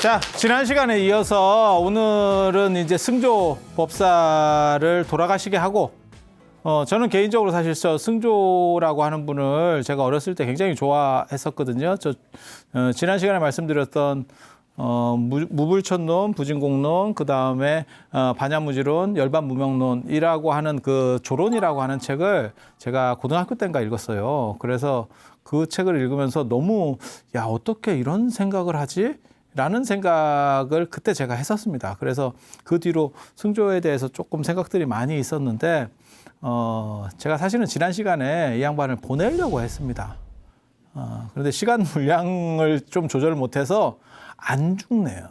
자, 지난 시간에 이어서 오늘은 이제 승조 법사를 돌아가시게 하고, 저는 개인적으로 사실 저 승조라고 하는 분을 제가 어렸을 때 굉장히 좋아했었거든요. 지난 시간에 말씀드렸던 무불천론, 부진공론, 그 다음에 반야무지론, 열반무명론이라고 하는 그 조론이라고 하는 책을 제가 고등학교 때인가 읽었어요. 그래서 그 책을 읽으면서 너무 야, 어떻게 이런 생각을 하지? 라는 생각을 그때 제가 했었습니다. 그래서 그 뒤로 승조에 대해서 조금 생각들이 많이 있었는데 제가 사실은 지난 시간에 이 양반을 보내려고 했습니다. 그런데 시간 분량을 좀 조절 못해서 안 죽네요.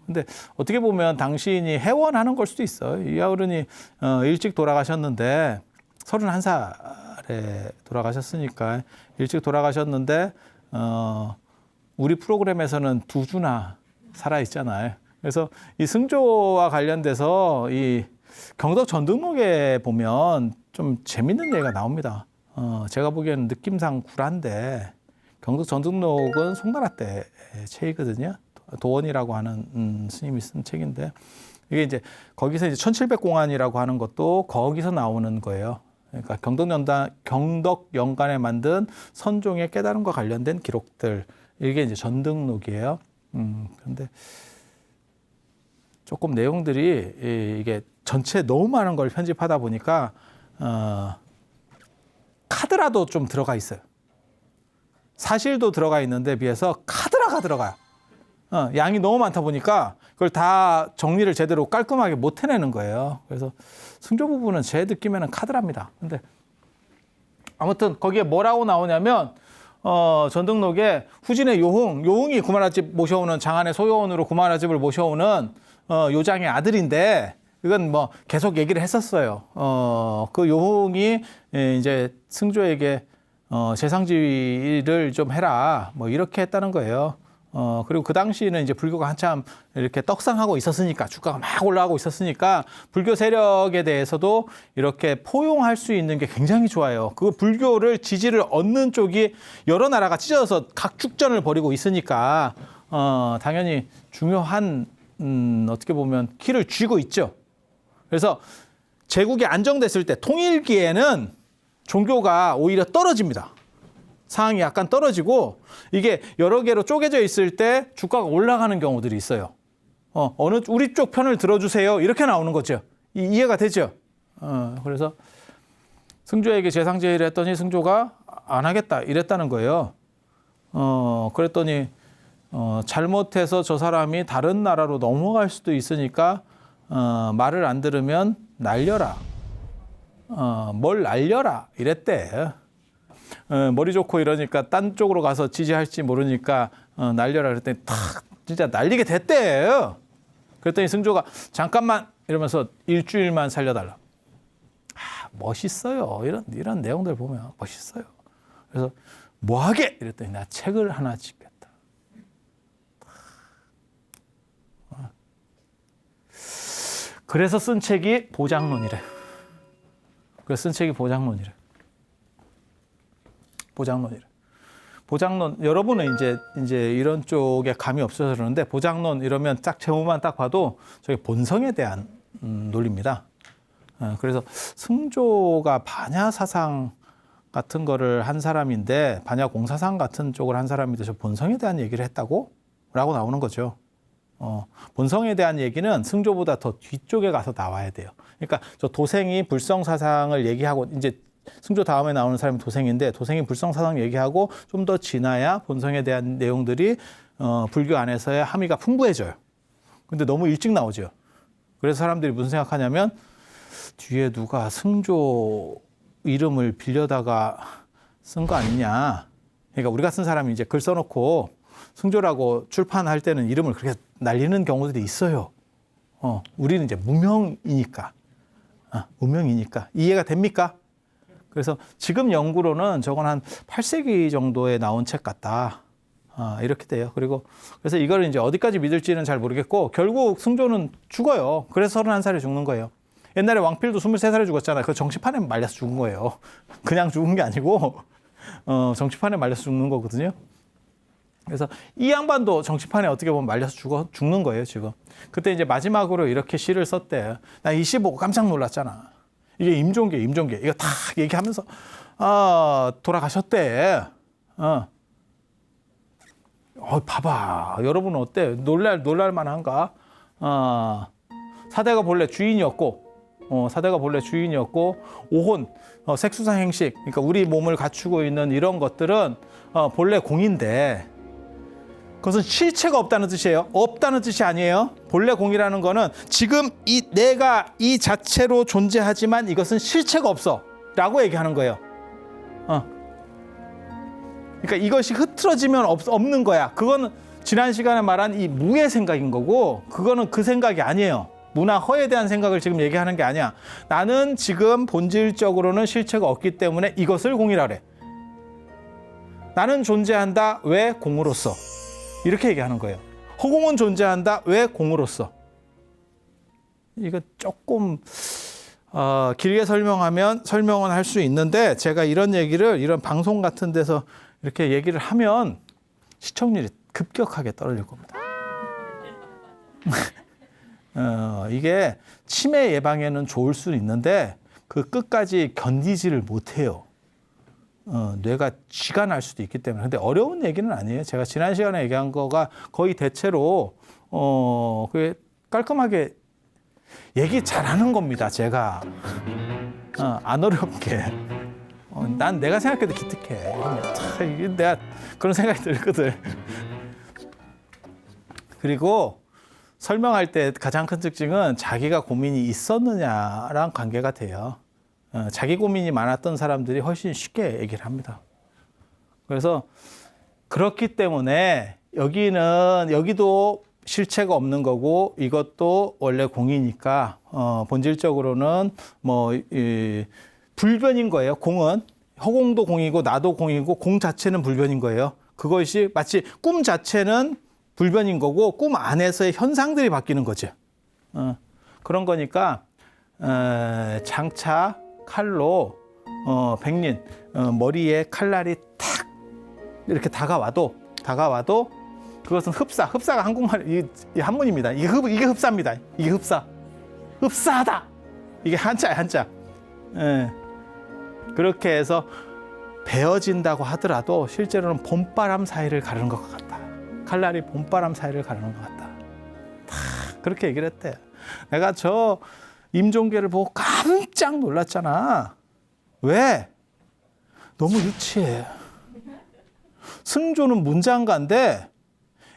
근데 어떻게 보면 당신이 해원하는 걸 수도 있어요. 이 어른이 일찍 돌아가셨는데 31살에 돌아가셨으니까 일찍 돌아가셨는데 우리 프로그램에서는 두 주나 살아 있잖아요. 그래서 이 승조와 관련돼서 이 경덕 전등록에 보면 좀 재밌는 얘기가 나옵니다. 제가 보기에는 느낌상 굴한데 경덕 전등록은 송나라 때 책이거든요. 도원이라고 하는 스님이 쓴 책인데 이게 이제 거기서 이제 1700공안이라고 하는 것도 거기서 나오는 거예요. 그러니까 경덕연간에 만든 선종의 깨달음과 관련된 기록들. 이게 이제 전등록이에요. 그런데 조금 내용들이 이게 전체 너무 많은 걸 편집하다 보니까 카드라도 좀 들어가 있어요. 사실도 들어가 있는데 비해서 카드라가 들어가요. 양이 너무 많다 보니까 그걸 다 정리를 제대로 깔끔하게 못 해내는 거예요. 그래서 승조 부분은 제 느낌에는 카드랍니다. 근데 아무튼 거기에 뭐라고 나오냐면 전등록에 후진의 요흥이 구마라집 모셔오는 장안의 소요원으로 구마라집을 모셔오는 요장의 아들인데 이건 뭐 계속 얘기를 했었어요. 그 요흥이 이제 승조에게 재상지휘를 좀 해라 뭐 이렇게 했다는 거예요. 그리고 그 당시에는 이제 불교가 한참 이렇게 떡상하고 있었으니까 주가가 막 올라가고 있었으니까 불교 세력에 대해서도 이렇게 포용할 수 있는 게 굉장히 좋아요. 그 불교를 지지를 얻는 쪽이 여러 나라가 찢어져서 각축전을 벌이고 있으니까 당연히 중요한 어떻게 보면 키를 쥐고 있죠. 그래서 제국이 안정됐을 때 통일기에는 종교가 오히려 떨어집니다. 상황이 약간 떨어지고 이게 여러 개로 쪼개져 있을 때 주가가 올라가는 경우들이 있어요. 우리 쪽 편을 들어주세요. 이렇게 나오는 거죠. 이해가 되죠? 그래서 승조에게 재상제의를 했더니 승조가 안 하겠다 이랬다는 거예요. 그랬더니 잘못해서 저 사람이 다른 나라로 넘어갈 수도 있으니까 말을 안 들으면 날려라. 뭘 날려라 이랬대. 머리 좋고 이러니까 딴 쪽으로 가서 지지할지 모르니까 날려라 그랬더니 탁 진짜 날리게 됐대요. 그랬더니 승조가 잠깐만 이러면서 일주일만 살려달라. 멋있어요. 이런 내용들 보면 멋있어요. 그래서 뭐하게 이랬더니 나 책을 하나 짓겠다. 그래서 쓴 책이 보장론이래. 그래서 쓴 책이 보장론이래. 보장론 여러분은 이제 이런 쪽에 감이 없어서 그러는데 보장론 이러면 딱 제목만 딱 봐도 저게 본성에 대한 논리입니다. 그래서 승조가 반야 사상 같은 거를 한 사람인데 반야 공사상 같은 쪽을 한 사람인데 저 본성에 대한 얘기를 했다고? 라고 나오는 거죠. 본성에 대한 얘기는 승조보다 더 뒤쪽에 가서 나와야 돼요. 그러니까 저 도생이 불성 사상을 얘기하고 이제 승조 다음에 나오는 사람이 도생인데 도생이 불성사상 얘기하고 좀 더 지나야 본성에 대한 내용들이 불교 안에서의 함의가 풍부해져요. 근데 너무 일찍 나오죠. 그래서 사람들이 무슨 생각하냐면 뒤에 누가 승조 이름을 빌려다가 쓴 거 아니냐. 그러니까 우리가 쓴 사람이 이제 글 써놓고 승조라고 출판할 때는 이름을 그렇게 날리는 경우들이 있어요. 우리는 이제 무명이니까. 무명이니까. 이해가 됩니까? 그래서 지금 연구로는 저건 한 8세기 정도에 나온 책 같다. 이렇게 돼요. 그래서 이걸 이제 어디까지 믿을지는 잘 모르겠고 결국 승조는 죽어요. 그래서 31살에 죽는 거예요. 옛날에 왕필도 23살에 죽었잖아요. 그 정치판에 말려서 죽은 거예요. 그냥 죽은 게 아니고 정치판에 말려서 죽는 거거든요. 그래서 이 양반도 정치판에 어떻게 보면 말려서 죽는 거예요, 지금. 그때 이제 마지막으로 이렇게 시를 썼대. 나 이 시 보고 깜짝 놀랐잖아. 이게 임종계. 이거 다 얘기하면서, 돌아가셨대. 봐봐. 여러분은 어때? 놀랄만한가? 사대가 본래 주인이었고, 오혼, 색수상 행식, 그러니까 우리 몸을 갖추고 있는 이런 것들은 본래 공인데, 그것은 실체가 없다는 뜻이에요. 없다는 뜻이 아니에요. 본래 공이라는 거는 지금 내가 이 자체로 존재하지만 이것은 실체가 없어 라고 얘기하는 거예요. 그러니까 이것이 흐트러지면 없는 거야. 그거는 지난 시간에 말한 이 무의 생각인 거고, 그거는 그 생각이 아니에요. 무나 허에 대한 생각을 지금 얘기하는 게 아니야. 나는 지금 본질적으로는 실체가 없기 때문에 이것을 공이라 그래. 나는 존재한다. 왜? 공으로서. 이렇게 얘기하는 거예요. 허공은 존재한다. 왜? 공으로서. 이거 조금 길게 설명은 할 수 있는데, 제가 이런 얘기를 이런 방송 같은 데서 이렇게 얘기를 하면 시청률이 급격하게 떨어질 겁니다. 이게 치매 예방에는 좋을 수 있는데 그 끝까지 견디지를 못해요. 뇌가 쥐가 날 수도 있기 때문에. 근데 어려운 얘기는 아니에요. 제가 지난 시간에 얘기한 거가 거의 대체로 그게 깔끔하게 얘기 잘하는 겁니다. 제가 안 어렵게. 난 내가 생각해도 기특해. 이게 내가 그런 생각이 들거든. 그리고 설명할 때 가장 큰 특징은 자기가 고민이 있었느냐랑 관계가 돼요. 자기 고민이 많았던 사람들이 훨씬 쉽게 얘기를 합니다. 그래서 그렇기 때문에 여기도 실체가 없는 거고 이것도 원래 공이니까 본질적으로는 불변인 거예요. 공은 허공도 공이고 나도 공이고 공 자체는 불변인 거예요. 그것이 마치 꿈 자체는 불변인 거고 꿈 안에서의 현상들이 바뀌는 거죠. 그런 거니까 장차 칼로 백린 머리에 칼날이 탁 이렇게 다가와도 그것은 흡사가 한국말 이 한문입니다. 이게 흡사입니다. 이게 흡사하다. 이게 한자. 그렇게 해서 베어진다고 하더라도 실제로는 봄바람 사이를 가르는 것 같다. 칼날이 봄바람 사이를 가르는 것 같다. 다 그렇게 얘기를 했대. 내가 저 임종계를 보고 깜짝 놀랐잖아. 왜? 너무 유치해. 승조는 문장가인데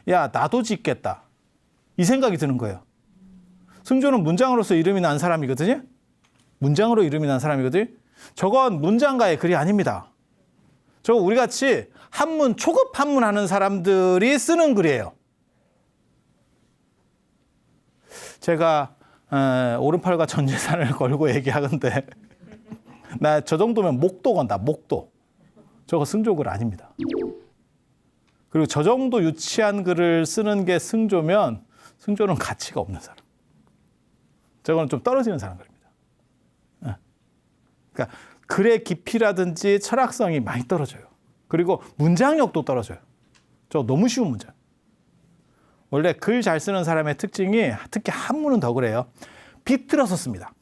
야 나도 짓겠다. 이 생각이 드는 거예요. 승조는 문장으로서 이름이 난 사람이거든요. 문장으로 이름이 난 사람이거든요. 저건 문장가의 글이 아닙니다. 저거 우리같이 초급 한문하는 사람들이 쓰는 글이에요. 제가 오른팔과 전 재산을 걸고 얘기하는데 나 저 정도면 목도 건다. 목도. 저거 승조글 아닙니다. 그리고 저 정도 유치한 글을 쓰는 게 승조면 승조는 가치가 없는 사람. 저거는 좀 떨어지는 사람들입니다. 그러니까 글의 깊이라든지 철학성이 많이 떨어져요. 그리고 문장력도 떨어져요. 저 너무 쉬운 문장. 원래 글 잘 쓰는 사람의 특징이 특히 한문은 더 그래요. 비틀어서 씁니다.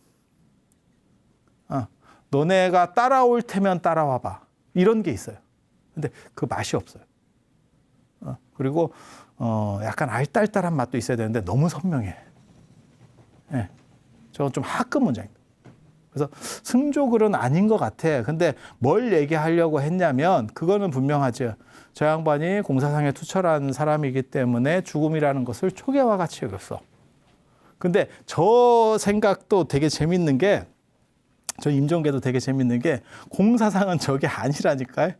너네가 따라올 테면 따라와봐. 이런 게 있어요. 근데 그 맛이 없어요. 그리고 약간 알딸딸한 맛도 있어야 되는데 너무 선명해. 네. 저건 좀 하급 문장입니다. 그래서 승조글은 아닌 것 같아. 근데 뭘 얘기하려고 했냐면 그거는 분명하죠. 저 양반이 공사상에 투철한 사람이기 때문에 죽음이라는 것을 초계와 같이 여겼어. 근데 저 생각도 되게 재밌는 게, 저 임종계도 되게 재밌는 게 공사상은 저게 아니라니까요.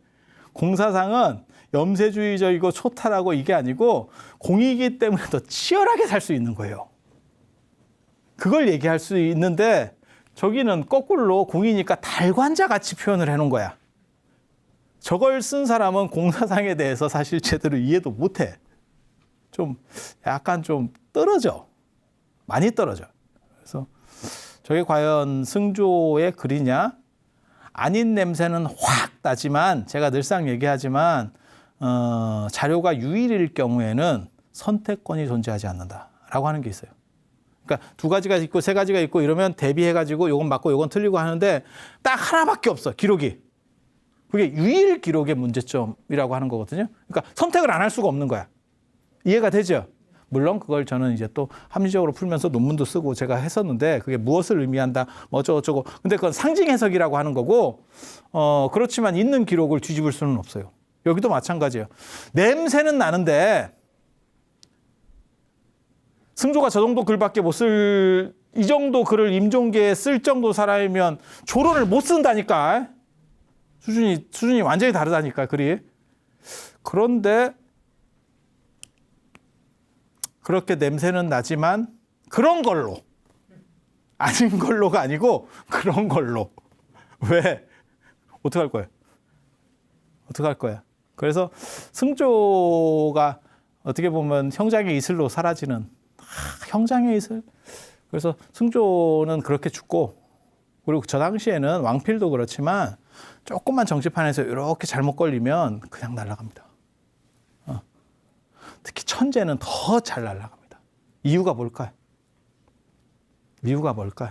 공사상은 염세주의적이고 초탈하고 이게 아니고 공이기 때문에 더 치열하게 살 수 있는 거예요. 그걸 얘기할 수 있는데 저기는 거꾸로 공이니까 달관자 같이 표현을 해놓은 거야. 저걸 쓴 사람은 공사상에 대해서 사실 제대로 이해도 못해. 약간 좀 떨어져. 많이 떨어져. 그래서 저게 과연 승조의 글이냐? 아닌 냄새는 확 나지만 제가 늘상 얘기하지만 자료가 유일일 경우에는 선택권이 존재하지 않는다라고 하는 게 있어요. 그러니까 두 가지가 있고 세 가지가 있고 이러면 대비해가지고 요건 맞고 요건 틀리고 하는데 딱 하나밖에 없어, 기록이. 그게 유일 기록의 문제점이라고 하는 거거든요. 그러니까 선택을 안 할 수가 없는 거야. 이해가 되죠? 물론 그걸 저는 이제 또 합리적으로 풀면서 논문도 쓰고 제가 했었는데 그게 무엇을 의미한다, 뭐 어쩌고저쩌고. 근데 그건 상징 해석이라고 하는 거고, 그렇지만 있는 기록을 뒤집을 수는 없어요. 여기도 마찬가지예요. 냄새는 나는데 승조가 저 정도 글밖에 못 쓸, 이 정도 글을 임종계에 쓸 정도 사람이면 조론을 못 쓴다니까. 수준이 완전히 다르다니까, 글이. 그런데 그렇게 냄새는 나지만 그런 걸로, 아닌 걸로가 아니고 그런 걸로. 왜? 어떡할 거예요? 어떡할 거야? 그래서 승조가 어떻게 보면 형장의 이슬로 사라지는, 형장의 이슬. 그래서 승조는 그렇게 죽고, 그리고 저 당시에는 왕필도 그렇지만 조금만 정치판에서 이렇게 잘못 걸리면 그냥 날아갑니다. 특히 천재는 더 잘 날아갑니다. 이유가 뭘까요? 이유가 뭘까요?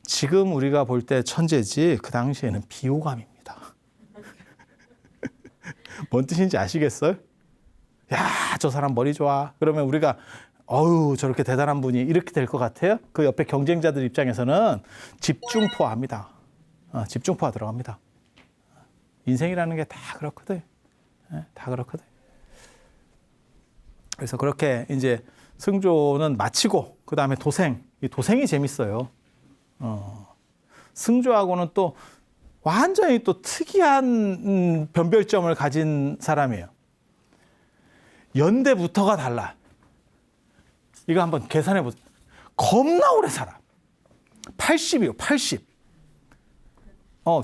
지금 우리가 볼 때 천재지 그 당시에는 비호감입니다. 뭔 뜻인지 아시겠어요? 야, 저 사람 머리 좋아. 그러면 우리가 어우, 저렇게 대단한 분이 이렇게 될 것 같아요? 그 옆에 경쟁자들 입장에서는 집중포화합니다. 집중포화 들어갑니다. 인생이라는 게 다 그렇거든. 다 그렇거든. 그래서 그렇게 이제 승조는 마치고 그 다음에 도생. 이 도생이 재밌어요. 승조하고는 또 완전히 또 특이한 변별점을 가진 사람이에요. 연대부터가 달라. 이거 한번 계산해 보세요. 겁나 오래 살아. 80이요, 80.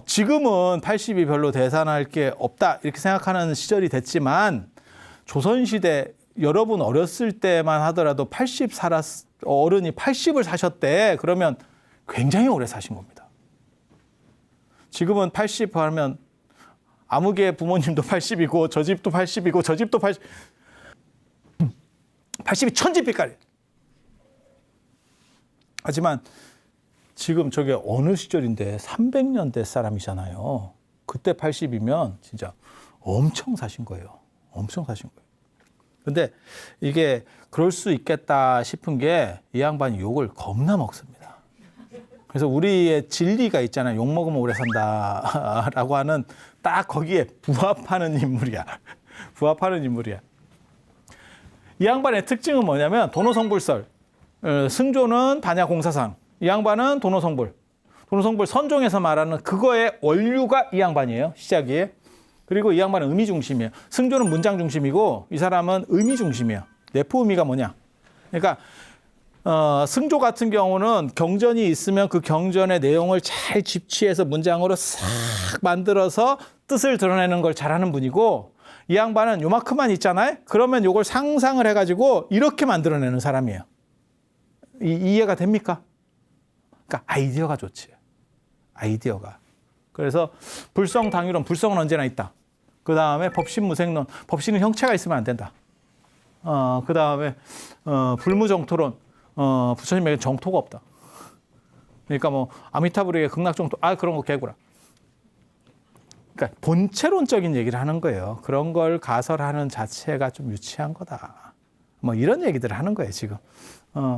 지금은 80이 별로 대산할 게 없다 이렇게 생각하는 시절이 됐지만 조선시대 여러분 어렸을 때만 하더라도 80 어른이 80을 사셨대. 그러면 굉장히 오래 사신 겁니다. 지금은 80 하면 아무개 부모님도 80이고 저 집도 80이고 저 집도 80. 80이 천지빛깔이에요. 하지만 지금 저게 어느 시절인데 300년대 사람이잖아요. 그때 80이면 진짜 엄청 사신 거예요. 엄청 사신 거예요. 근데 이게 그럴 수 있겠다 싶은 게 이 양반이 욕을 겁나 먹습니다. 그래서 우리의 진리가 있잖아요. 욕 먹으면 오래 산다라고 하는 딱 거기에 부합하는 인물이야. 부합하는 인물이야. 이 양반의 특징은 뭐냐면 도노성불설. 승조는 반야공사상. 이 양반은 도노성불. 도노성불 선종에서 말하는 그거의 원류가 이 양반이에요. 시작이에요. 그리고 이 양반은 의미 중심이에요. 승조는 문장 중심이고 이 사람은 의미 중심이에요. 내포 의미가 뭐냐. 그러니까 승조 같은 경우는 경전이 있으면 그 경전의 내용을 잘 집취해서 문장으로 싹 만들어서 뜻을 드러내는 걸 잘하는 분이고 이 양반은 요만큼만 있잖아요. 그러면 요걸 상상을 해가지고 이렇게 만들어내는 사람이에요. 이해가 됩니까? 그러니까 아이디어가 좋지. 아이디어가. 그래서 불성당유론, 불성은 언제나 있다. 그 다음에 법신무생론, 법신은 형체가 있으면 안 된다. 그 다음에 불무정토론, 부처님에게 정토가 없다. 그러니까 뭐 아미타불에게 극락정토, 그런 거 개구라. 그러니까 본체론적인 얘기를 하는 거예요. 그런 걸 가설하는 자체가 좀 유치한 거다. 뭐 이런 얘기들을 하는 거예요, 지금.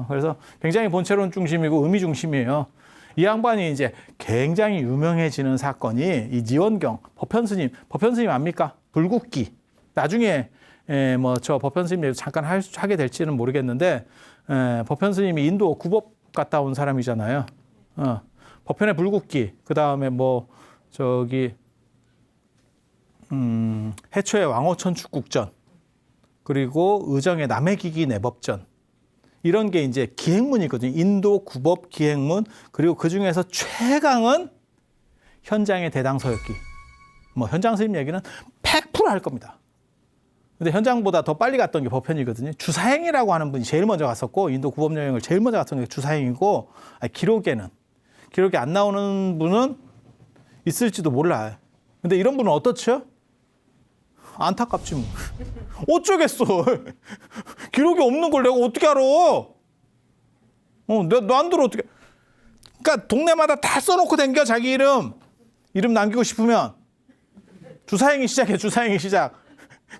그래서 굉장히 본체론 중심이고 의미 중심이에요. 이 양반이 이제 굉장히 유명해지는 사건이 이 니원경, 법현스님 압니까? 불국기. 나중에 뭐 저 법현스님 얘기 잠깐 하게 될지는 모르겠는데 법현스님이 인도 구법 갔다 온 사람이잖아요. 법현의 불국기. 그 다음에 뭐 저기 해초의 왕호천축국전. 그리고 의정의 남해기기 내법전. 이런 게 이제 기행문이거든요. 인도 구법 기행문. 그리고 그 중에서 최강은 현장의 대당서였기. 뭐 현장 스님 얘기는 100%할 겁니다. 근데 현장보다 더 빨리 갔던 게 법현이거든요. 주사행이라고 하는 분이 제일 먼저 갔었고 인도 구법 여행을 제일 먼저 갔던 게 주사행이고 기록에 안 나오는 분은 있을지도 몰라요. 근데 이런 분은 어떻죠? 안타깝지 뭐. 어쩌겠어. 기록이 없는 걸 내가 어떻게 알아? 너 안 들어 어떻게. 그러니까 동네마다 다 써놓고 댕겨 자기 이름 남기고 싶으면 주사행위 시작해. 주사행위 시작.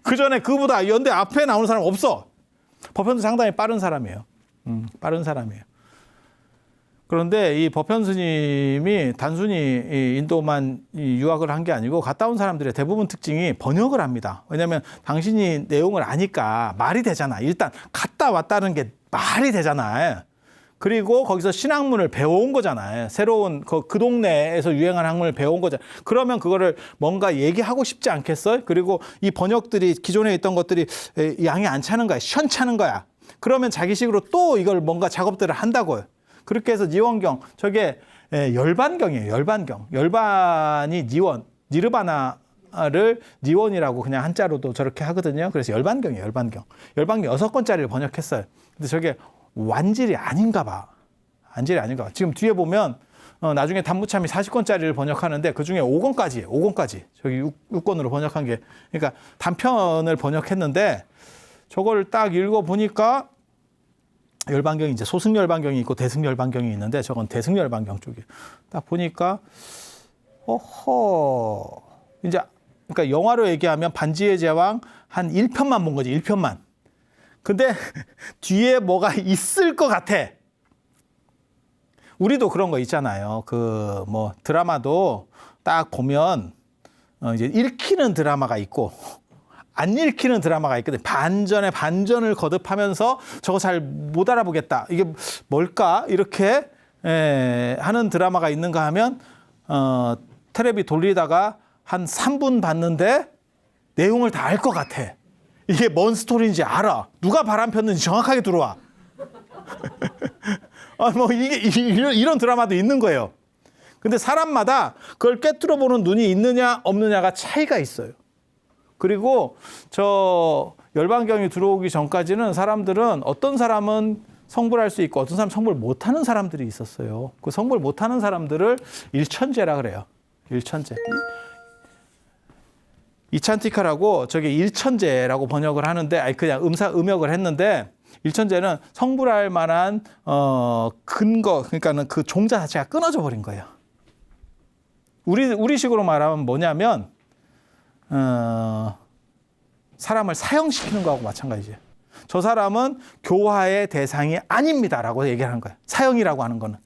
그 전에 그보다 연대 앞에 나오는 사람 없어. 법현도 상당히 빠른 사람이에요. 빠른 사람이에요. 그런데 이 법현 스님이 단순히 이 인도만 유학을 한 게 아니고 갔다 온 사람들의 대부분 특징이 번역을 합니다. 왜냐하면 당신이 내용을 아니까 말이 되잖아. 일단 갔다 왔다는 게 말이 되잖아. 그리고 거기서 신학문을 배워온 거잖아요. 새로운 그 동네에서 유행하는 학문을 배워온 거잖아요. 그러면 그거를 뭔가 얘기하고 싶지 않겠어요? 그리고 이 번역들이 기존에 있던 것들이 양이 안 차는 거야. 시원찮은 거야. 그러면 자기식으로 또 이걸 뭔가 작업들을 한다고요. 그렇게 해서 니원경, 저게 열반경이에요. 열반경. 열반이 니원, 니르바나를 니원이라고 그냥 한자로도 저렇게 하거든요. 그래서 열반경이에요. 열반경. 열반경 6권짜리를 번역했어요. 근데 저게 완질이 아닌가 봐. 완질이 아닌가 봐. 지금 뒤에 보면 나중에 단무참이 40권짜리를 번역하는데 그중에 5권까지예요. 5권까지. 저기 6권으로 번역한 게. 그러니까 단편을 번역했는데 저걸 딱 읽어보니까 열반경이 이제 소승열반경이 있고 대승열반경이 있는데 저건 대승열반경 쪽이에요. 딱 보니까 이제 그러니까 영화로 얘기하면 반지의 제왕 한 1편만 본 거지. 1편만. 근데 뒤에 뭐가 있을 것 같아. 우리도 그런 거 있잖아요. 그 뭐 드라마도 딱 보면 이제 읽히는 드라마가 있고 안 읽히는 드라마가 있거든. 반전에 반전을 거듭하면서 저거 잘 못 알아보겠다. 이게 뭘까? 이렇게 하는 드라마가 있는가 하면 텔레비 돌리다가 한 3분 봤는데 내용을 다 알 것 같아. 이게 뭔 스토리인지 알아. 누가 바람 폈는지 정확하게 들어와. 뭐 이게 이런 드라마도 있는 거예요. 근데 사람마다 그걸 꿰뚫어 보는 눈이 있느냐 없느냐가 차이가 있어요. 그리고 저 열반경이 들어오기 전까지는 사람들은 어떤 사람은 성불할 수 있고 어떤 사람은 성불 못하는 사람들이 있었어요. 그 성불 못하는 사람들을 일천제라 그래요. 일천제. 이찬티카라고 저게 일천제라고 번역을 하는데 그냥 음역을 했는데 일천제는 성불할 만한 근거 그러니까는 그 종자 자체가 끊어져 버린 거예요. 우리식으로 말하면 뭐냐면 사람을 사형시키는 거하고 마찬가지예요. 저 사람은 교화의 대상이 아닙니다라고 얘기하는 거예요. 사형이라고 하는 거는.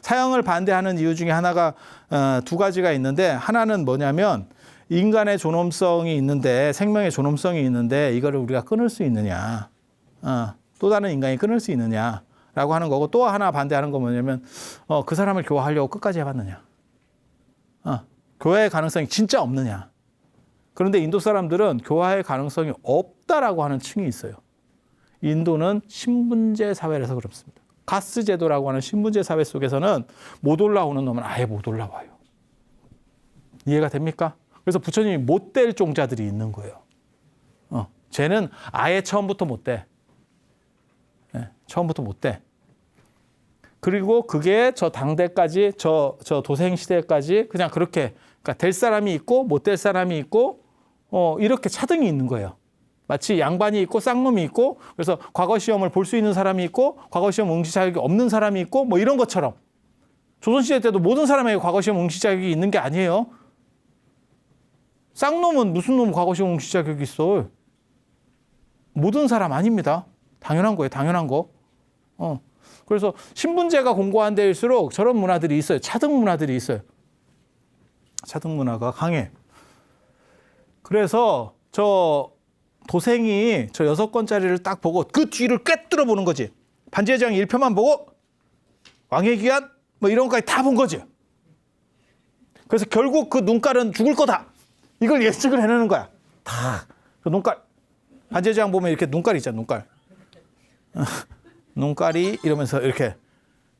사형을 반대하는 이유 중에 하나가 2가지가 있는데 하나는 뭐냐면 인간의 존엄성이 있는데 생명의 존엄성이 있는데 이거를 우리가 끊을 수 있느냐. 또 다른 인간이 끊을 수 있느냐라고 하는 거고 또 하나 반대하는 건 뭐냐면 그 사람을 교화하려고 끝까지 해봤느냐. 교화의 가능성이 진짜 없느냐. 그런데 인도 사람들은 교화의 가능성이 없다라고 하는 층이 있어요. 인도는 신분제 사회라서 그렇습니다. 가스 제도라고 하는 신분제 사회 속에서는 못 올라오는 놈은 아예 못 올라와요. 이해가 됩니까? 그래서 부처님이 못 될 종자들이 있는 거예요. 쟤는 아예 처음부터 못 돼. 처음부터 못 돼. 그리고 그게 저 당대까지 저 도생 시대까지 그냥 그렇게 그러니까 될 사람이 있고 못 될 사람이 있고 이렇게 차등이 있는 거예요. 마치 양반이 있고 쌍놈이 있고 그래서 과거 시험을 볼 수 있는 사람이 있고 과거 시험 응시 자격이 없는 사람이 있고 뭐 이런 것처럼 조선시대 때도 모든 사람에게 과거 시험 응시 자격이 있는 게 아니에요. 쌍놈은 무슨 놈 과거 시험 응시 자격이 있어. 모든 사람 아닙니다. 당연한 거예요. 당연한 거. 그래서 신분제가 공고한 데일수록 저런 문화들이 있어요. 차등 문화들이 있어요. 차등 문화가 강해. 그래서 저 도생이 저 6권짜리를 딱 보고 그 뒤를 꿰뚫어 보는 거지. 반지의 제왕 1편만 보고 왕의 귀환 뭐 이런 것까지 다 본 거지. 그래서 결국 그 눈깔은 죽을 거다. 이걸 예측을 해내는 거야. 다. 그 눈깔. 반지의 제왕 보면 이렇게 눈깔이 있잖아. 눈깔. 눈깔이 이러면서 이렇게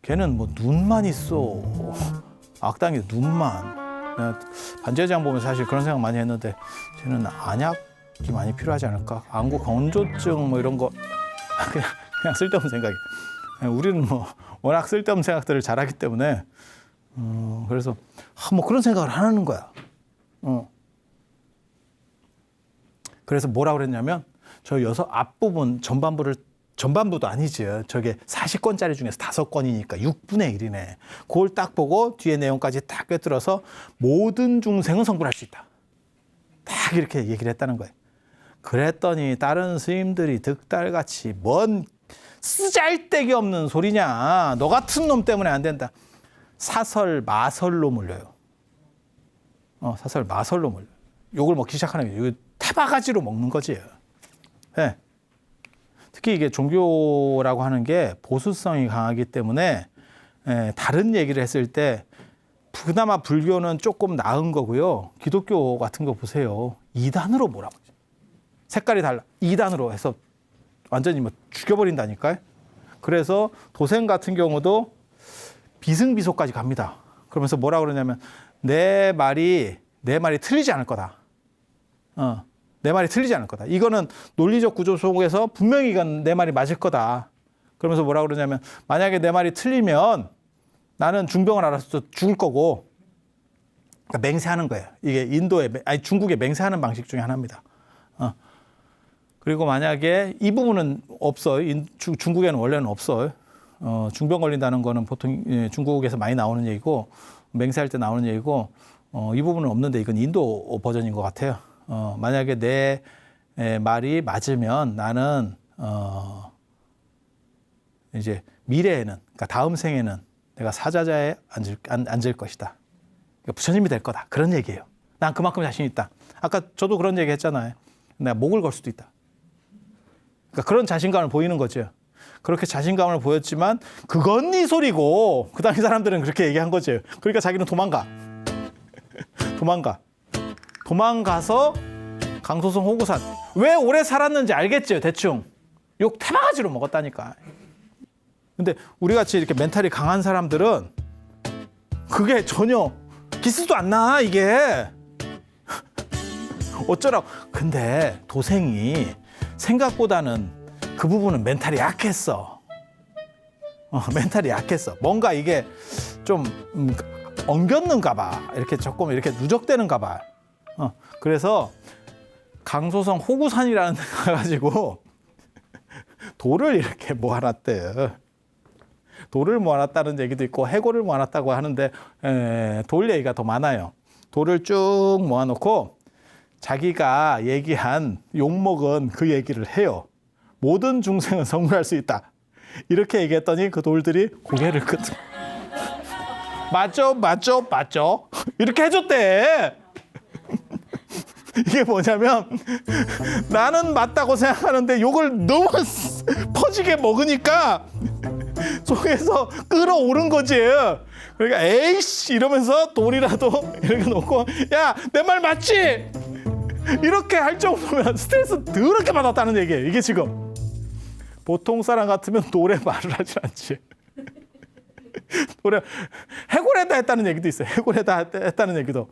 걔는 뭐 눈만 있어. 악당이 눈만. 반지의 제왕 보면 사실 그런 생각 많이 했는데 쟤는 안약이 많이 필요하지 않을까? 안구 건조증 뭐 이런 거 그냥 쓸데없는 생각이. 우리는 뭐 워낙 쓸데없는 생각들을 잘하기 때문에 그래서 뭐 그런 생각을 하는 거야. 그래서 뭐라 그랬냐면 저 앞부분 전반부도 아니죠. 저게 40권짜리 중에서 5권이니까 6분의 1이네. 그걸 딱 보고 뒤에 내용까지 딱 꿰뚫어서 모든 중생은 성불할 수 있다. 딱 이렇게 얘기를 했다는 거예요. 그랬더니 다른 스님들이 득달같이 뭔 쓰잘데기 없는 소리냐. 너 같은 놈 때문에 안 된다. 사설, 마설로 몰려요. 사설, 마설로 몰려요. 욕을 먹기 시작하는 거예요. 이거 태바가지로 먹는 거지. 네. 특히 이게 종교라고 하는 게 보수성이 강하기 때문에 다른 얘기를 했을 때 그나마 불교는 조금 나은 거고요. 기독교 같은 거 보세요. 2단으로 몰아버리죠. 색깔이 달라. 2단으로 해서 완전히 뭐 죽여버린다니까요. 그래서 도생 같은 경우도 비승비소까지 갑니다. 그러면서 뭐라 그러냐면 내 말이 틀리지 않을 거다. 내 말이 틀리지 않을 거다. 이거는 논리적 구조 속에서 분명히 이건 내 말이 맞을 거다. 그러면서 뭐라 그러냐면 만약에 내 말이 틀리면 나는 중병을 알아서 죽을 거고, 그러니까 맹세하는 거예요. 이게 중국의 맹세하는 방식 중에 하나입니다. 그리고 만약에 이 부분은 없어요. 중국에는 원래는 없어요. 중병 걸린다는 거는 보통 중국에서 많이 나오는 얘기고, 맹세할 때 나오는 얘기고, 이 부분은 없는데 이건 인도 버전인 것 같아요. 만약에 내 말이 맞으면 나는 이제 미래에는, 그러니까 다음 생에는 내가 사자자에 앉을 것이다. 그러니까 부처님이 될 거다. 그런 얘기예요. 난 그만큼 자신 있다. 아까 저도 그런 얘기 했잖아요. 내가 목을 걸 수도 있다. 그러니까 그런 자신감을 보이는 거죠. 그렇게 자신감을 보였지만 그건 네 소리고, 그 당시 사람들은 그렇게 얘기한 거죠. 그러니까 자기는 도망가서 강소성 호구산. 왜 오래 살았는지 알겠죠, 대충. 욕 태바가지로 먹었다니까. 근데 우리 같이 이렇게 멘탈이 강한 사람들은 그게 전혀 기스도 안 나, 이게. 어쩌라고. 근데 도생이 생각보다는 그 부분은 멘탈이 약했어. 멘탈이 약했어. 뭔가 이게 좀 엉겼는가 봐. 이렇게 조금 이렇게 누적되는가 봐. 그래서 강소성 호구산이라는 데 가가지고 돌을 이렇게 모아놨대요. 돌을 모아놨다는 얘기도 있고 해골을 모아놨다고 하는데 돌 얘기가 더 많아요. 돌을 쭉 모아놓고 자기가 얘기한 욕먹은 그 얘기를 해요. 모든 중생은 성불할 수 있다. 이렇게 얘기했더니 그 돌들이 고개를 끄덕. 맞죠. 이렇게 해줬대. 이게 뭐냐면 나는 맞다고 생각하는데 욕을 너무 퍼지게 먹으니까 속에서 끌어오른 거지. 그러니까 에이씨 이러면서 돌이라도 이렇게 놓고 야, 내 말 맞지? 이렇게 할 정도면 스트레스 더럽게 받았다는 얘기예요. 이게 지금 보통 사람 같으면 돌에 말을 하지 않지. 돌에 해골에다 했다는 얘기도 있어요. 해골에다 했다는 얘기도.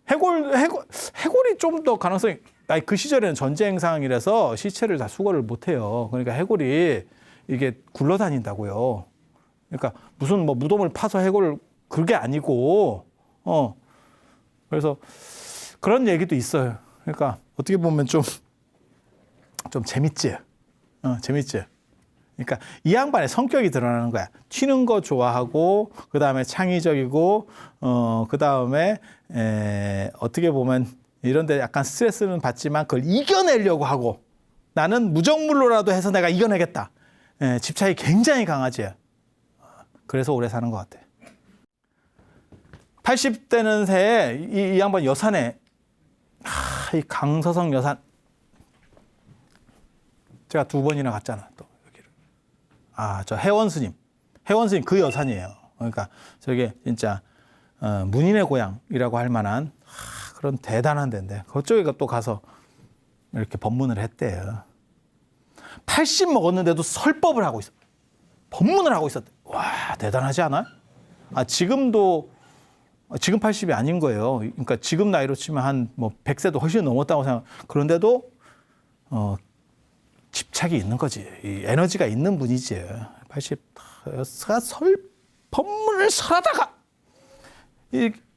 해골이 좀 더 가능성이, 그 시절에는 전쟁상이라서 시체를 다 수거를 못 해요. 그러니까 해골이 이게 굴러다닌다고요. 그러니까 무슨 뭐 무덤을 파서 해골을, 그게 아니고, 그래서 그런 얘기도 있어요. 그러니까 어떻게 보면 좀 재밌지. 재밌지. 그러니까 이 양반의 성격이 드러나는 거야. 튀는 거 좋아하고, 그 다음에 창의적이고, 그 다음에 어떻게 보면 이런 데 약간 스트레스는 받지만 그걸 이겨내려고 하고, 나는 무정물로라도 해서 내가 이겨내겠다. 집착이 굉장히 강하지. 그래서 오래 사는 것 같아. 80대는 새에 이 양반 여산에, 이 강서성 여산, 제가 2번이나 갔잖아, 또 여기를. 저 혜원 스님 그 여산이에요. 그러니까 저게 진짜 문인의 고향이라고 할 만한 그런 대단한 데인데 그쪽에 또 가서 이렇게 법문을 했대요. 80 먹었는데도 설법을 하고 있어. 법문을 하고 있었대. 와, 대단하지 않아? 지금 80이 아닌 거예요. 그러니까 지금 나이로 치면 한 뭐 100세도 훨씬 넘었다고 생각. 그런데도 집착이 있는 거지. 이 에너지가 있는 분이지. 80가 법문을 설하다가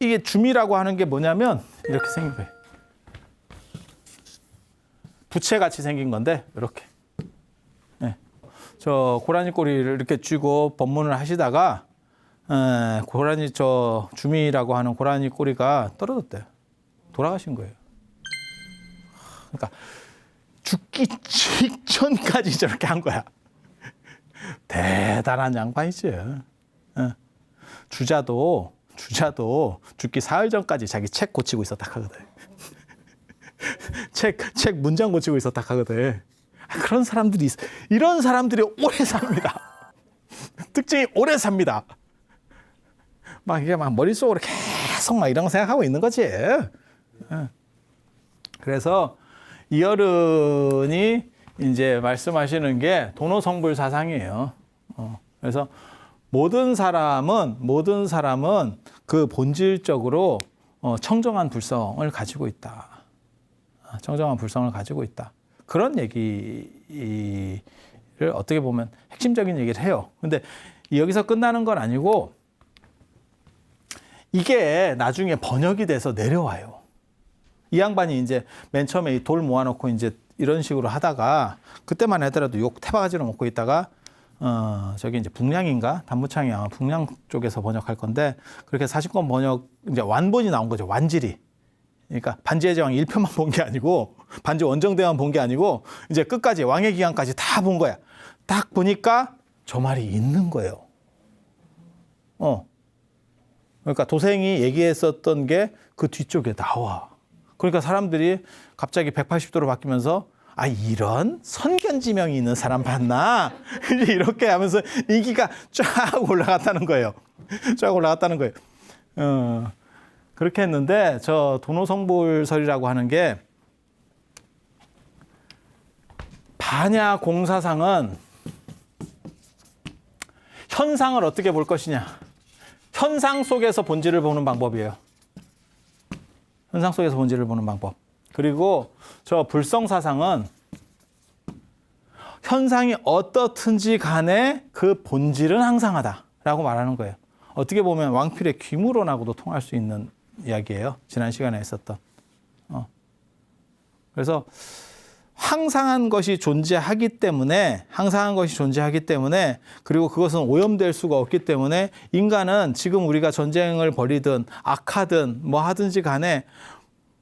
이게 줌이라고 하는 게 뭐냐면 이렇게 생긴 거예요. 부채같이 생긴 건데 이렇게. 네. 저 고라니 꼬리를 이렇게 쥐고 법문을 하시다가 고라니 저 주미라고 하는 고라니 꼬리가 떨어졌대요. 돌아가신 거예요. 그러니까 죽기 직전까지 저렇게 한 거야. 대단한 양반이지. 주자도 죽기 사흘 전까지 자기 책 고치고 있었다 하거든. 책 문장 고치고 있었다 하거든. 그런 사람들이 있어. 이런 사람들이 오래 삽니다. 특징이 오래 삽니다. 막 이게 막 머릿속으로 계속 막 이런 거 생각하고 있는 거지. 그래서 이 어른이 이제 말씀하시는 게 도노성불 사상이에요. 그래서 모든 사람은 그 본질적으로 청정한 불성을 가지고 있다. 청정한 불성을 가지고 있다. 그런 얘기를 어떻게 보면 핵심적인 얘기를 해요. 근데 여기서 끝나는 건 아니고 이게 나중에 번역이 돼서 내려와요. 이 양반이 이제 맨 처음에 이 돌 모아놓고 이제 이런 식으로 하다가 그때만 하더라도 욕 태바가지로 먹고 있다가 저기 이제 북량인가 단무창이 아마 북량 쪽에서 번역할 건데 그렇게 40권 번역 이제 완본이 나온 거죠. 완질이. 그러니까 반지의 제왕 1편만 본 게 아니고 반지 원정대만 본 게 아니고 이제 끝까지 왕의 기한까지 다 본 거야. 딱 보니까 저 말이 있는 거예요. 그러니까 도생이 얘기했었던 게 그 뒤쪽에 나와. 그러니까 사람들이 갑자기 180도로 바뀌면서 아 이런 선견지명이 있는 사람 봤나? 이렇게 하면서 인기가 쫙 올라갔다는 거예요. 쫙 올라갔다는 거예요. 그렇게 했는데 저 도노성불설이라고 하는 게 반야 공사상은 현상을 어떻게 볼 것이냐. 현상 속에서 본질을 보는 방법이에요. 현상 속에서 본질을 보는 방법. 그리고 저 불성사상은 현상이 어떻든지 간에 그 본질은 항상하다라고 말하는 거예요. 어떻게 보면 왕필의 귀무론하고도 통할 수 있는 이야기예요. 지난 시간에 했었던. 그래서 항상한 것이 존재하기 때문에 그리고 그것은 오염될 수가 없기 때문에 인간은 지금 우리가 전쟁을 벌이든 악하든 뭐 하든지 간에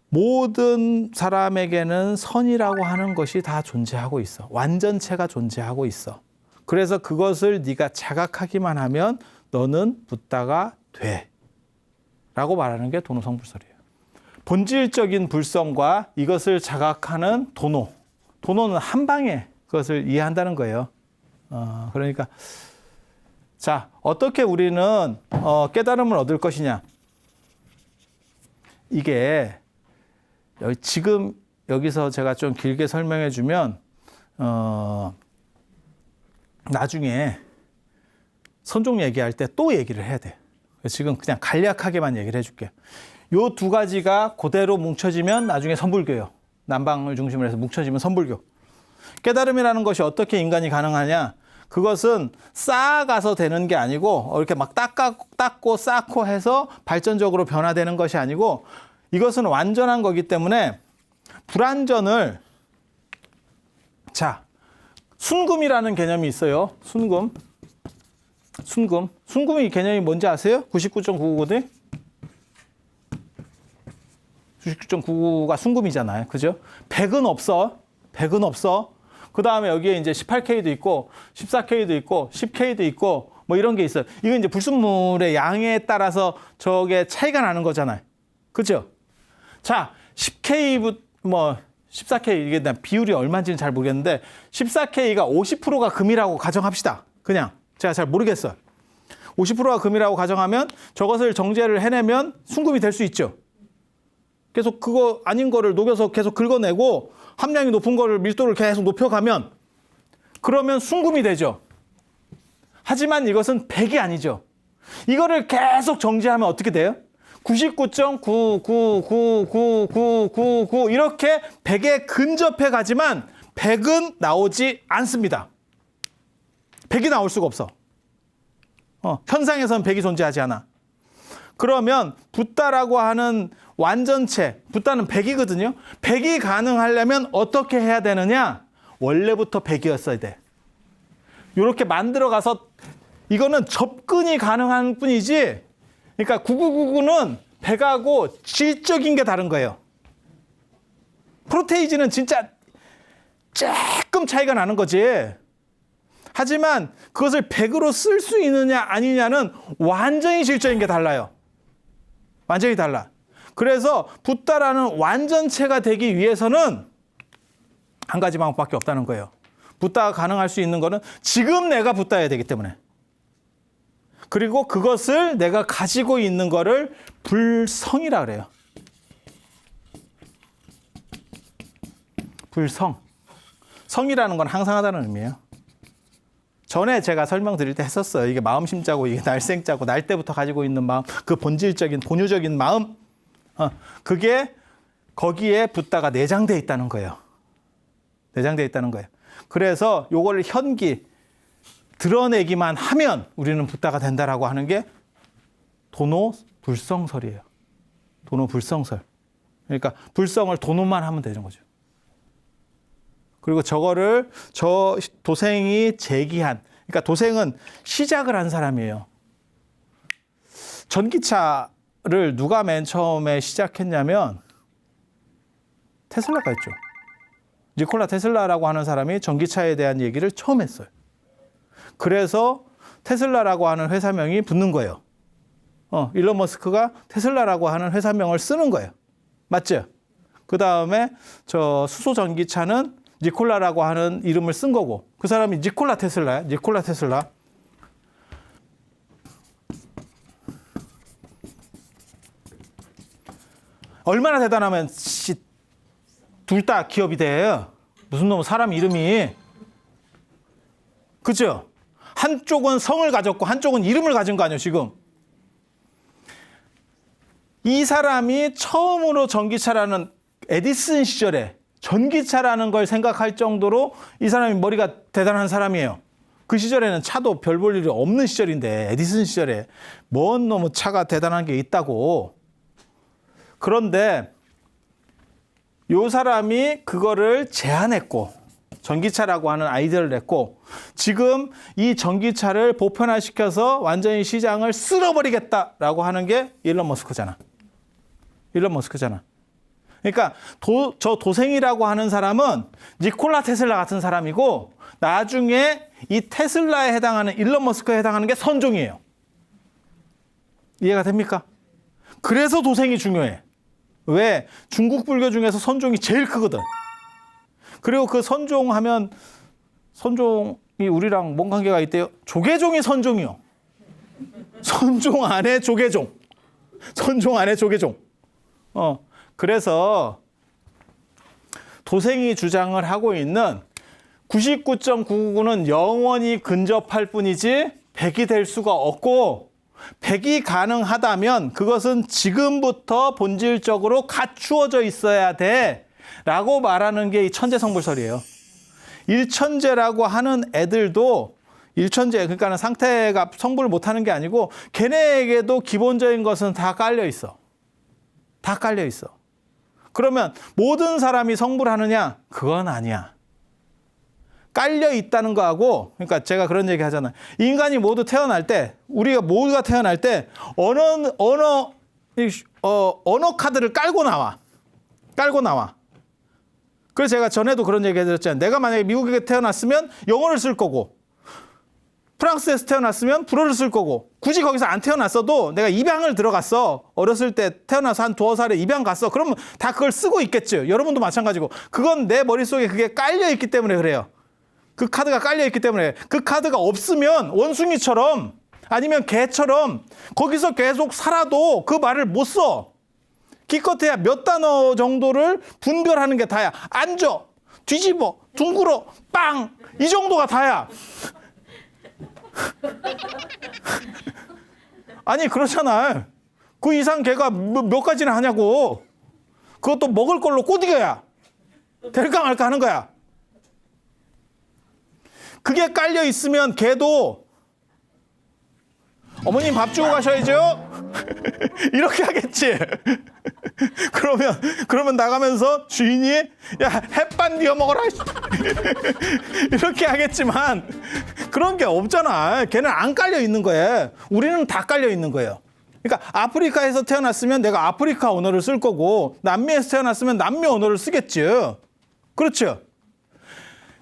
모든 사람에게는 선이라고 하는 것이 다 존재하고 있어. 완전체가 존재하고 있어. 그래서 그것을 네가 자각하기만 하면 너는 붓다가 돼. 라고 말하는 게 도노성불설이에요. 본질적인 불성과 이것을 자각하는 도노는 한 방에 그것을 이해한다는 거예요. 그러니까 자 어떻게 우리는 깨달음을 얻을 것이냐. 이게 지금 여기서 제가 좀 길게 설명해 주면 나중에 선종 얘기할 때 또 얘기를 해야 돼. 지금 그냥 간략하게만 얘기를 해줄게. 요 두 가지가 그대로 뭉쳐지면 나중에 선불교예요. 남방을 중심으로 해서 뭉쳐지면 선불교. 깨달음이라는 것이 어떻게 인간이 가능하냐? 그것은 쌓아가서 되는 게 아니고 이렇게 막 닦고 쌓고 해서 발전적으로 변화되는 것이 아니고 이것은 완전한 거기 때문에 불완전을 자 순금이라는 개념이 있어요. 순금이 개념이 뭔지 아세요? 99.999대 99.99가 순금이잖아요. 그죠? 100은 없어. 그 다음에 여기에 이제 18K도 있고, 14K도 있고, 10K도 있고, 뭐 이런 게 있어요. 이건 이제 불순물의 양에 따라서 저게 차이가 나는 거잖아요. 그죠? 자, 10K, 14K, 이게 비율이 얼마인지는 잘 모르겠는데, 14K가 50%가 금이라고 가정합시다. 그냥. 제가 잘 모르겠어요. 50%가 금이라고 가정하면 저것을 정제를 해내면 순금이 될 수 있죠. 계속 그거 아닌 거를 녹여서 계속 긁어내고 함량이 높은 거를 밀도를 계속 높여가면 그러면 순금이 되죠. 하지만 이것은 100이 아니죠. 이거를 계속 정제하면 어떻게 돼요? 99.9999999 이렇게 100에 근접해 가지만 100은 나오지 않습니다. 100이 나올 수가 없어. 현상에서는 100이 존재하지 않아. 그러면 붓다라고 하는 완전체, 붓다는 100이거든요. 100이 가능하려면 어떻게 해야 되느냐? 원래부터 100이었어야 돼. 이렇게 만들어가서 이거는 접근이 가능한 뿐이지, 그러니까 9999는 100하고 질적인 게 다른 거예요. 프로테이지는 진짜 조금 차이가 나는 거지. 하지만 그것을 100으로 쓸 수 있느냐 아니냐는 완전히 질적인 게 달라요. 완전히 달라. 그래서 붓다라는 완전체가 되기 위해서는 한 가지 방법밖에 없다는 거예요. 붓다가 가능할 수 있는 거는 지금 내가 붓다여야 되기 때문에. 그리고 그것을 내가 가지고 있는 거를 불성이라 그래요. 불성. 성이라는 건 항상하다는 의미예요. 전에 제가 설명드릴 때 했었어요. 이게 마음심자고 이게 날생자고 날 때부터 가지고 있는 마음, 그 본질적인 본유적인 마음, 그게 거기에 붓다가 내장되어 있다는 거예요. 내장되어 있다는 거예요. 그래서 요거를 현기 드러내기만 하면 우리는 붓다가 된다라고 하는 게 도노불성설이에요. 도노불성설. 그러니까 불성을 도노만 하면 되는 거죠. 그리고 저거를 저 도생이 제기한, 그러니까 도생은 시작을 한 사람이에요. 전기차를 누가 맨 처음에 시작했냐면 테슬라가 했죠. 니콜라 테슬라라고 하는 사람이 전기차에 대한 얘기를 처음 했어요. 그래서 테슬라라고 하는 회사명이 붙는 거예요. 일론 머스크가 테슬라라고 하는 회사명을 쓰는 거예요. 맞죠? 그 다음에 저 수소 전기차는 니콜라라고 하는 이름을 쓴 거고, 그 사람이 니콜라 테슬라야. 니콜라 테슬라. 얼마나 대단하면 둘 다 기업이 돼요. 무슨 놈 사람 이름이. 그죠? 한쪽은 성을 가졌고 한쪽은 이름을 가진 거 아니에요, 지금. 이 사람이 처음으로 전기차라는 에디슨 시절에 전기차라는 걸 생각할 정도로 이 사람이 머리가 대단한 사람이에요. 그 시절에는 차도 별 볼 일이 없는 시절인데, 에디슨 시절에 뭔 놈의 차가 대단한 게 있다고. 그런데 이 사람이 그거를 제안했고 전기차라고 하는 아이디어를 냈고, 지금 이 전기차를 보편화시켜서 완전히 시장을 쓸어버리겠다라고 하는 게 일론 머스크잖아. 일론 머스크잖아. 그러니까 저 도생이라고 하는 사람은 니콜라 테슬라 같은 사람이고, 나중에 이 테슬라에 해당하는 일론 머스크에 해당하는 게 선종이에요. 이해가 됩니까? 그래서 도생이 중요해. 왜? 중국 불교 중에서 선종이 제일 크거든. 그리고 그 선종하면, 선종이 우리랑 뭔 관계가 있대요? 조계종이 선종이요. 선종 안에 조계종. 선종 안에 조계종. 그래서 도생이 주장을 하고 있는 99.999는 영원히 근접할 뿐이지 100이 될 수가 없고, 100이 가능하다면 그것은 지금부터 본질적으로 갖추어져 있어야 돼 라고 말하는 게 이 천재성불설이에요. 일천재라고 하는 애들도, 일천재, 그러니까 상태가 성불을 못하는 게 아니고 걔네에게도 기본적인 것은 다 깔려 있어. 다 깔려 있어. 그러면 모든 사람이 성불하느냐? 그건 아니야. 깔려 있다는 거하고, 그러니까 제가 그런 얘기 하잖아요. 인간이 모두 태어날 때, 우리가 모두가 태어날 때 언어 카드를 깔고 나와. 깔고 나와. 그래서 제가 전에도 그런 얘기 해드렸잖아요. 내가 만약에 미국에 태어났으면 영어를 쓸 거고, 프랑스에서 태어났으면 불어를 쓸 거고, 굳이 거기서 안 태어났어도 내가 입양을 들어갔어. 어렸을 때 태어나서 한 2살에 입양 갔어. 그러면 다 그걸 쓰고 있겠죠. 여러분도 마찬가지고. 그건 내 머릿속에 그게 깔려 있기 때문에 그래요. 그 카드가 깔려 있기 때문에. 그 카드가 없으면 원숭이처럼 아니면 개처럼 거기서 계속 살아도 그 말을 못 써. 기껏해야 몇 단어 정도를 분별하는 게 다야. 앉아, 뒤집어, 둥글어, 빵, 이 정도가 다야. 아니 그렇잖아. 그 이상 걔가 몇 가지나 하냐고. 그것도 먹을 걸로 꼬드겨야 될까 말까 하는 거야. 그게 깔려 있으면 걔도 어머님 밥 주고 가셔야죠. 이렇게 하겠지. 그러면 나가면서 주인이 야 햇반 뉘어 먹어라 이렇게 하겠지만 그런 게 없잖아. 걔는 안 깔려 있는 거예요. 우리는 다 깔려 있는 거예요. 그러니까 아프리카에서 태어났으면 내가 아프리카 언어를 쓸 거고 남미에서 태어났으면 남미 언어를 쓰겠지. 그렇죠?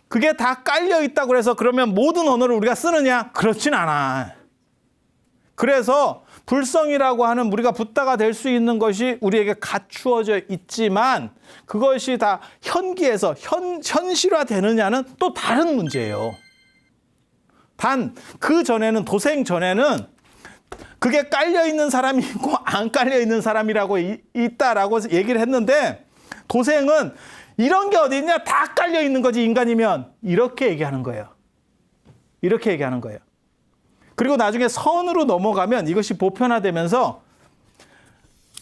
그게 다 깔려 있다고 해서 그러면 모든 언어를 우리가 쓰느냐? 그렇진 않아. 그래서 불성이라고 하는 우리가 붓다가 될 수 있는 것이 우리에게 갖추어져 있지만 그것이 다 현기에서 현실화되느냐는 또 다른 문제예요. 단 그 전에는 도생 전에는 그게 깔려 있는 사람이 있고 안 깔려 있는 사람이라고 있다라고 얘기를 했는데 도생은 이런 게 어디 있냐? 다 깔려 있는 거지 인간이면 이렇게 얘기하는 거예요. 이렇게 얘기하는 거예요. 그리고 나중에 선으로 넘어가면 이것이 보편화되면서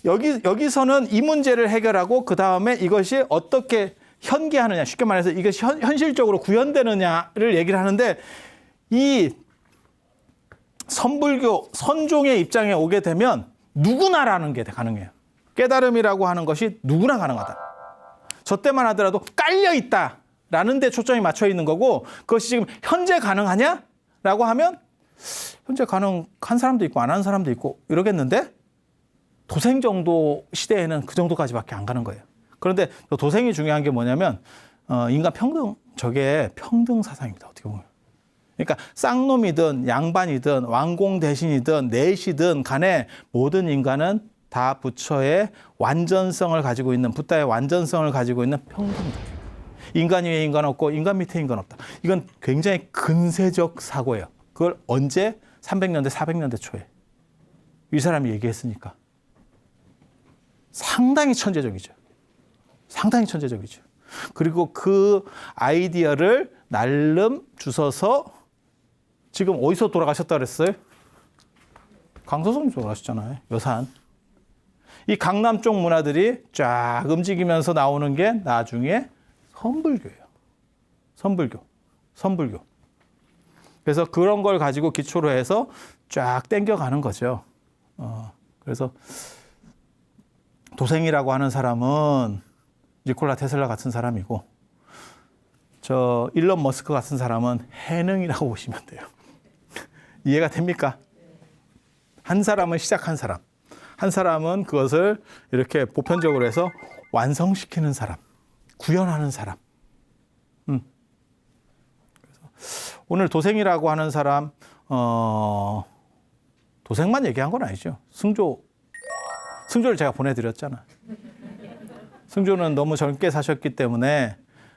여기서는 이 문제를 해결하고 그 다음에 이것이 어떻게 현기하느냐, 쉽게 말해서 이것이 현실적으로 구현되느냐를 얘기를 하는데 이 선불교, 선종의 입장에 오게 되면 누구나라는 게 가능해요. 깨달음이라고 하는 것이 누구나 가능하다. 저 때만 하더라도 깔려있다라는 데 초점이 맞춰 있는 거고 그것이 지금 현재 가능하냐라고 하면 현재 가능한 사람도 있고 안 하는 사람도 있고 이러겠는데 도생 정도 시대에는 그 정도까지밖에 안 가는 거예요. 그런데 도생이 중요한 게 뭐냐면 인간 평등, 저게 평등 사상입니다. 어떻게 보면. 그러니까 쌍놈이든 양반이든 왕공 대신이든 내시든 간에 모든 인간은 다 부처의 완전성을 가지고 있는, 붓다의 완전성을 가지고 있는 평등이다. 인간 위에 인간 없고 인간 밑에 인간 없다. 이건 굉장히 근세적 사고예요. 그걸 언제? 300년대, 400년대 초에. 이 사람이 얘기했으니까. 상당히 천재적이죠. 상당히 천재적이죠. 그리고 그 아이디어를 날름 주워서 지금 어디서 돌아가셨다 그랬어요? 강서성 돌아가셨잖아요. 여산. 이 강남 쪽 문화들이 쫙 움직이면서 나오는 게 나중에 선불교예요. 선불교. 그래서 그런 걸 가지고 기초로 해서 쫙 땡겨가는 거죠. 그래서 도생이라고 하는 사람은 니콜라 테슬라 같은 사람이고 저 일론 머스크 같은 사람은 해능이라고 보시면 돼요. 이해가 됩니까? 한 사람은 시작한 사람. 한 사람은 그것을 이렇게 보편적으로 해서 완성시키는 사람. 구현하는 사람. 그래서 오늘 도생이라고 하는 사람, 도생만 얘기한 건 아니죠. 승조를 제가 보내드렸잖아. 승조는 너무 젊게 사셨기 때문에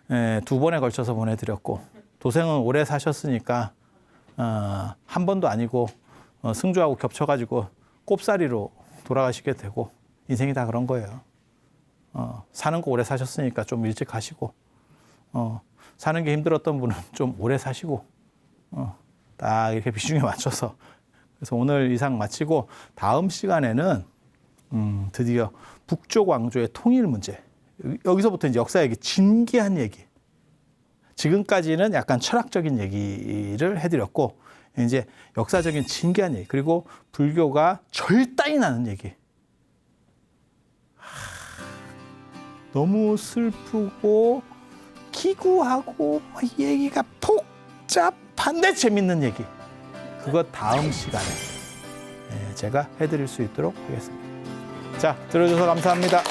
2번에 걸쳐서 보내드렸고, 도생은 오래 사셨으니까 한 번도 아니고 승조하고 겹쳐가지고 꼽사리로 돌아가시게 되고, 인생이 다 그런 거예요. 사는 거 오래 사셨으니까 좀 일찍 가시고, 사는 게 힘들었던 분은 좀 오래 사시고, 딱 이렇게 비중에 맞춰서. 그래서 오늘 이상 마치고 다음 시간에는 드디어 북쪽 왕조의 통일 문제. 여기서부터 이제 역사 얘기, 진기한 얘기. 지금까지는 약간 철학적인 얘기를 해드렸고, 이제 역사적인 진기한 얘기. 그리고 불교가 절단이 나는 얘기. 너무 슬프고 기구하고 얘기가 복잡한데 재밌는 얘기. 그거 다음 시간에 제가 해드릴 수 있도록 하겠습니다. 자, 들어줘서 감사합니다.